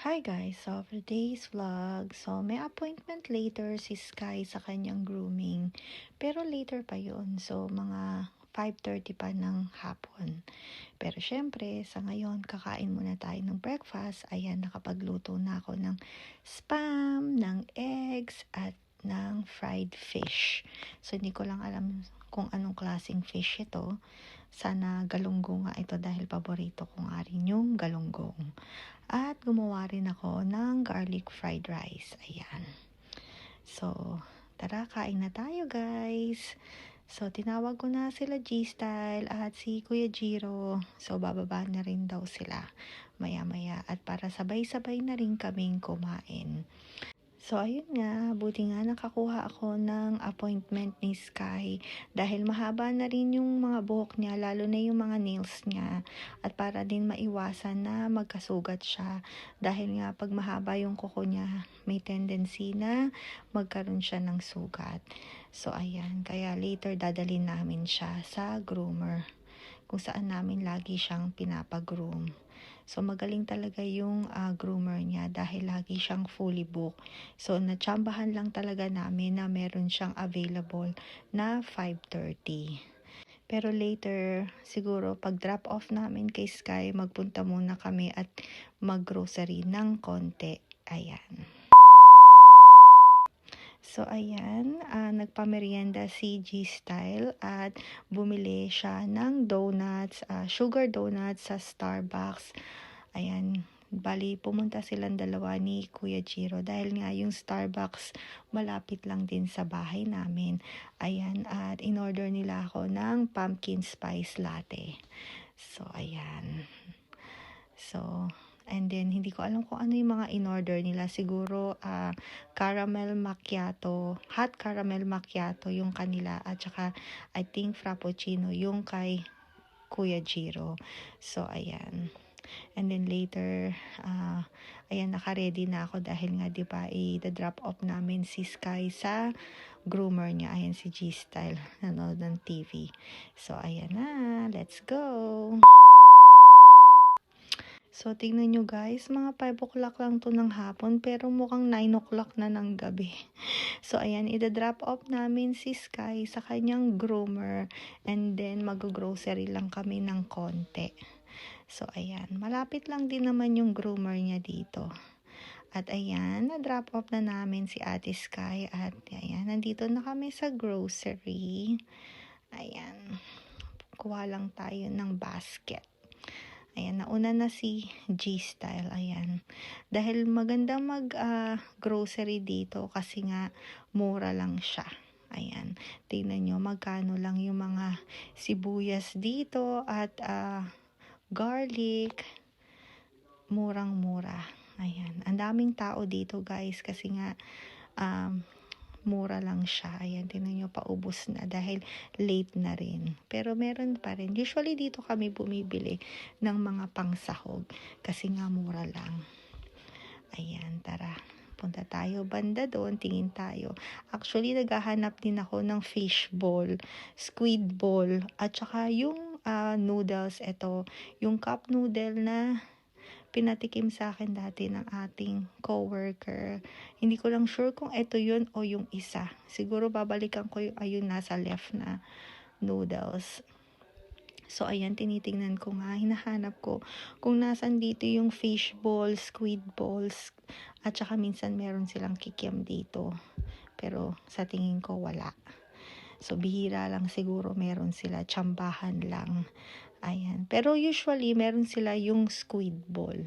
Hi guys, so for today's vlog, so may appointment later si Sky sa kanyang grooming. Pero later pa yon, so mga 5:30 pa ng hapon. Pero syempre, sa ngayon, kakain muna tayo ng breakfast. Ayan, nakapagluto na ako ng spam, ng eggs, at ng fried fish. So hindi ko lang alam kung anong klaseng fish ito. Sana galunggong nga ito dahil paborito ko nga rin yung galunggong. At gumawa rin ako ng garlic fried rice. Ayan. So, tara, kain na tayo guys. So, tinawag ko na sila G-Style at si Kuya Jiro. So, bababa na rin daw sila maya-maya. At para sabay-sabay na rin kaming kumain. So, ayun nga, buti nga nakakuha ako ng appointment ni Sky dahil mahaba na rin yung mga buhok niya, lalo na yung mga nails niya. At para din maiwasan na magkasugat siya dahil nga pag mahaba yung kuko niya, may tendency na magkaroon siya ng sugat. So, ayan, kaya later dadalhin namin siya sa groomer kung saan namin lagi siyang pinapagroom. So, magaling talaga yung groomer niya dahil lagi siyang fully booked. So, natsambahan lang talaga namin na meron siyang available na 5:30. Pero later, siguro pag drop off namin kay Sky, magpunta muna kami at mag-grocery ng konti. Ayan. So, ayan, nagpamerienda si G-Style at bumili siya ng donuts, sugar donuts sa Starbucks. Ayan, bali pumunta silang dalawa ni Kuya Jiro dahil nga yung Starbucks malapit lang din sa bahay namin. Ayan, at in-order nila ako ng pumpkin spice latte. So, ayan. So, and then, hindi ko alam kung ano yung mga in-order nila. Siguro, caramel macchiato, hot caramel macchiato yung kanila. At saka, I think, frappuccino yung kay Kuya Jiro. So, ayan. And then later, ayan, naka-ready na ako dahil nga, di ba, i-drop off namin si Sky sa groomer niya. Ayan, si G-Style, nanood ng TV. So, ayan na. Let's go! So, tingnan nyo guys, mga 5 o'clock lang to ng hapon, pero mukhang 9 o'clock na ng gabi. So, ayan, ida-drop off namin si Sky sa kanyang groomer, and then mag-grocery lang kami ng konti. So, ayan, malapit lang din naman yung groomer niya dito. At ayan, na-drop off na namin si Ate Sky, at ayan, nandito na kami sa grocery. Ayan, kuha lang tayo ng basket. Ayan, nauna na si G-Style. Ayan. Dahil maganda mag-grocery dito kasi nga mura lang siya. Ayan. Tingnan nyo magkano lang yung mga sibuyas dito at garlic. Murang-mura. Ayan. Ang daming tao dito guys kasi nga mura lang siya. Ayan, tingnan nyo, paubos na dahil late na rin. Pero meron pa rin. Usually dito kami bumibili ng mga pangsahog kasi nga mura lang. Ayan, tara. Punta tayo banda doon, tingin tayo. Actually, naghahanap din ako ng fish ball, squid ball, at saka yung noodles. Ito, yung cup noodle na pinatikim sa akin dati ng ating coworker. Hindi ko lang sure kung ito yun o yung isa. Siguro babalikan ko yung nasa left na noodles. So, ayan, tinitingnan ko nga, hinahanap ko kung nasan dito yung fish balls, squid balls, at saka minsan meron silang kikiam dito. Pero sa tingin ko wala. So, bihira lang siguro meron sila, tsambahan lang. Ayan. Pero usually, meron sila yung squid ball.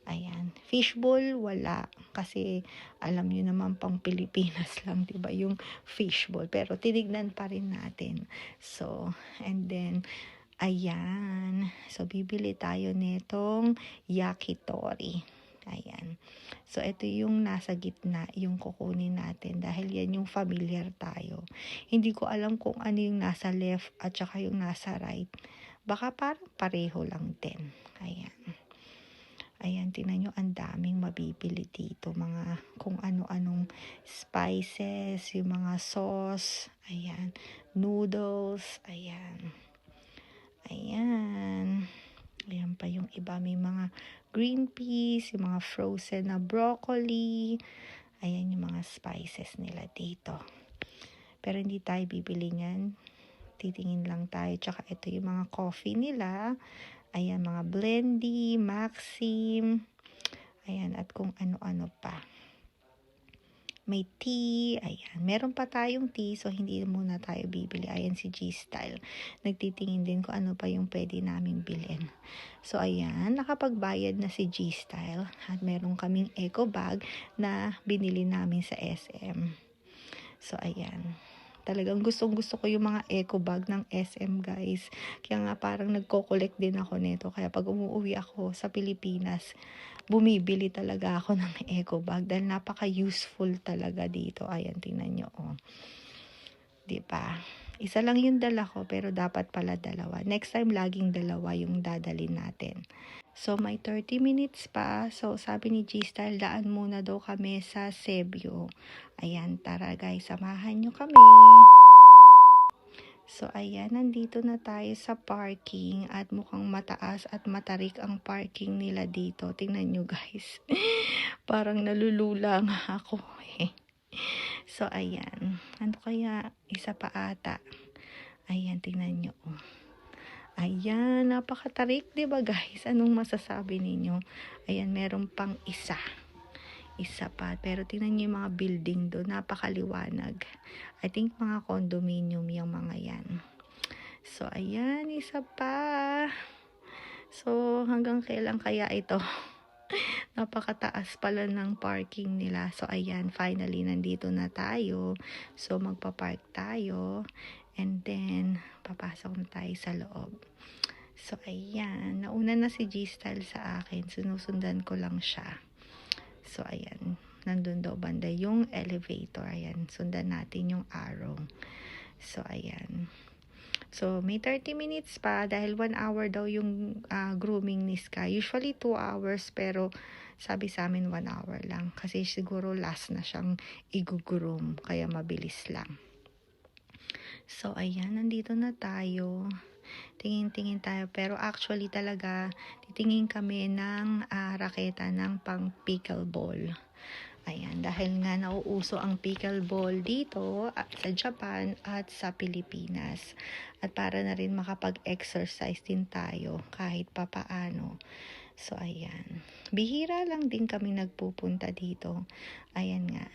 Ayan. Fish ball, wala. Kasi, alam nyo naman, pang Pilipinas lang, diba, yung fish ball. Pero, tinignan pa rin natin. So, and then, ayan. So, bibili tayo nitong yakitori. Ayan. So, ito yung nasa gitna, yung kukunin natin. Dahil yan yung familiar tayo. Hindi ko alam kung ano yung nasa left at saka yung nasa right. Baka parang pareho lang din. Ayan. Ayan, tingnan nyo, ang daming mabibili dito. Mga kung ano-anong spices, yung mga sauce. Ayan. Noodles. Ayan. Ayan. Ayan pa yung iba, may mga green peas, yung mga frozen na broccoli. Ayan yung mga spices nila dito. Pero hindi tayo bibili niyan. Titingin lang tayo. Tsaka ito yung mga coffee nila. Ayan, mga Blendy, Maxim. Ayan, at kung ano-ano pa. May tea, ayan. Meron pa tayong tea, so hindi muna tayo bibili. Ayan si G-Style. Nagtitingin din kung ano pa yung pwede namin bilhin. So, ayan. Nakapagbayad na si G-Style. At meron kaming eco bag na binili namin sa SM. So, ayan. Talagang gustong-gusto ko yung mga eco bag ng SM, guys. Kaya nga parang nagko-collect din ako nito. Kaya pag umuwi ako sa Pilipinas, bumibili talaga ako ng eco bag dahil napaka-useful talaga dito. Ayan, tingnan nyo, oh. Diba? Isa lang yung dala ko, pero dapat pala dalawa. Next time, laging dalawa yung dadalhin natin. So, may 30 minutes pa. So, sabi ni G-Style, daan muna daw kami sa Sebio. Ayan, tara guys, samahan nyo kami. So, ayan, nandito na tayo sa parking at mukhang mataas at matarik ang parking nila dito. Tingnan nyo guys. Parang nalulula nga ako eh. So, ayan. Ano kaya? Isa pa ata. Ayan, tingnan nyo. Ayan, napakatarik, diba guys? Anong masasabi ninyo? Ayan, meron pang isa. Isa pa. Pero tingnan nyo yung mga building doon. Napakaliwanag. I think mga condominium yung mga yan. So, ayan. Isa pa. So, hanggang kailan kaya ito? Napakataas pala ng parking nila. So, ayan. Finally, nandito na tayo. So, magpa-park tayo. And then, papasok na tayo sa loob. So, ayan. Nauna na si G-Style sa akin. Sinusundan ko lang siya. So, ayan. Nandun daw banda yung elevator. Ayan. Sundan natin yung arrow. So, ayan. So, may 30 minutes pa dahil 1 hour daw yung grooming ni Sky. Usually 2 hours pero sabi sa amin 1 hour lang. Kasi siguro last na siyang i-groom. Kaya mabilis lang. So, ayan. Nandito na tayo. Tingin-tingin tayo. Pero actually talaga, titingin kami ng raketa ng pang pickleball. Ayan, dahil nga nauuso ang pickleball dito sa Japan at sa Pilipinas. At para na rin makapag-exercise din tayo kahit papaano. So, ayan. Bihira lang din kami nagpupunta dito. Ayan nga.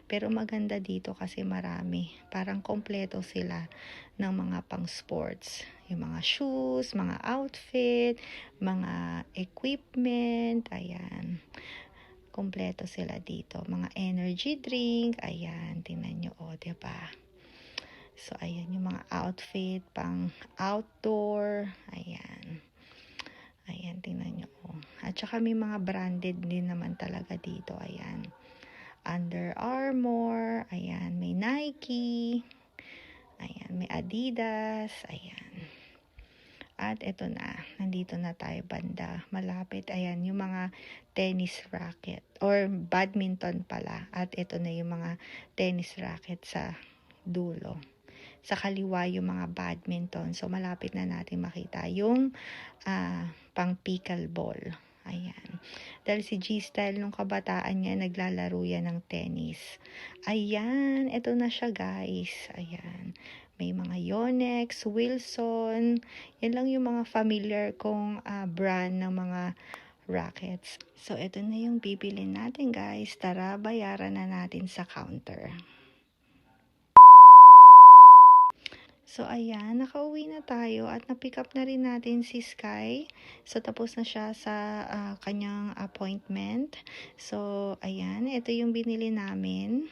Pero maganda dito kasi marami. Parang kompleto sila ng mga pang sports. Yung mga shoes, mga outfit, mga equipment, ayan. Kompleto sila dito. Mga energy drink, ayan. Tingnan nyo, o, diba? So, ayan yung mga outfit, pang outdoor, ayan. Ayan, tingnan nyo, o. At saka may mga branded din naman talaga dito, ayan. Under Armour, ayan, may Nike, ayan, may Adidas, ayan. At ito na, nandito na tayo banda, malapit, ayan, yung mga tennis racket, or badminton pala, at ito na yung mga tennis racket sa dulo. Sa kaliwa yung mga badminton, so malapit na natin makita yung pang pickleball. Ayan. Dahil si G-Style nung kabataan niya, naglalaro yan ng tennis. Ayan. Ito na siya guys. Ayan. May mga Yonex, Wilson. Yan lang yung mga familiar kong brand ng mga rackets. So, ito na yung bibilin natin guys. Tara, bayaran na natin sa counter. So, ayan, nakauwi na tayo at na-pick up na rin natin si Sky. So, tapos na siya sa kanyang appointment. So, ayan, ito yung binili namin.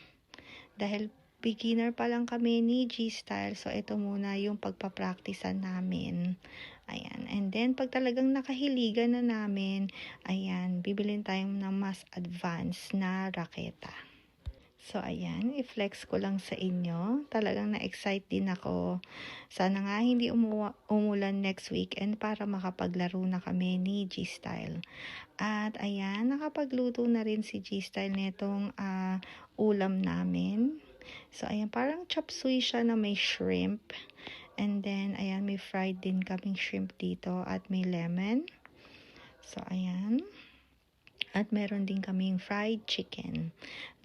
Dahil beginner pa lang kami ni G-Style. So, ito muna yung pagpapracticean namin. Ayan. And then, pag talagang nakahiligan na namin, ayan, bibilin tayo ng mas advanced na raketa. So, ayan, i-flex ko lang sa inyo. Talagang na-excite din ako. Sana nga hindi umulan next weekend para makapaglaro na kami ni G-Style. At, ayan, nakapagluto na rin si G-Style netong ulam namin. So, ayan, parang chop suey siya na may shrimp. And then, ayan, may fried din kaming shrimp dito at may lemon. So, ayan. At meron din kaming fried chicken.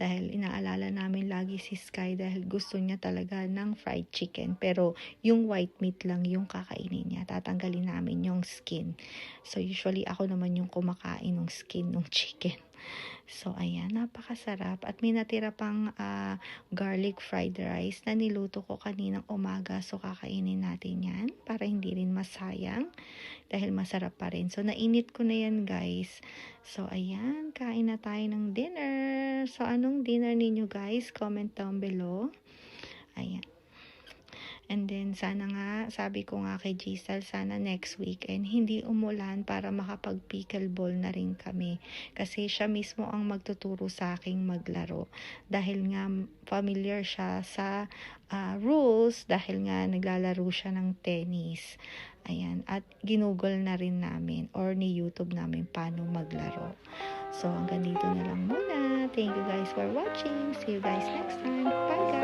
Dahil inaalala namin lagi si Sky dahil gusto niya talaga ng fried chicken. Pero yung white meat lang yung kakainin niya. Tatanggalin namin yung skin. So usually ako naman yung kumakain ng skin ng chicken. So ayan, napakasarap. At may natira pang garlic fried rice na niluto ko kaninang umaga. So kakainin natin yan para hindi rin masayang. Dahil masarap pa rin. So, nainit ko na yan, guys. So, ayan. Kain na tayo ng dinner. So, anong dinner ninyo, guys? Comment down below. Ayan. And then, sana nga, sabi ko nga kay Giselle, sana next weekend, hindi umulan para makapag-pickleball na rin kami. Kasi siya mismo ang magtuturo sa aking maglaro. Dahil nga, familiar siya sa rules, dahil nga naglalaro siya ng tennis. Ayan. At ginugol na rin namin, or ni YouTube namin, paano maglaro. So, hanggang dito na lang muna. Thank you guys for watching. See you guys next time. Bye, guys!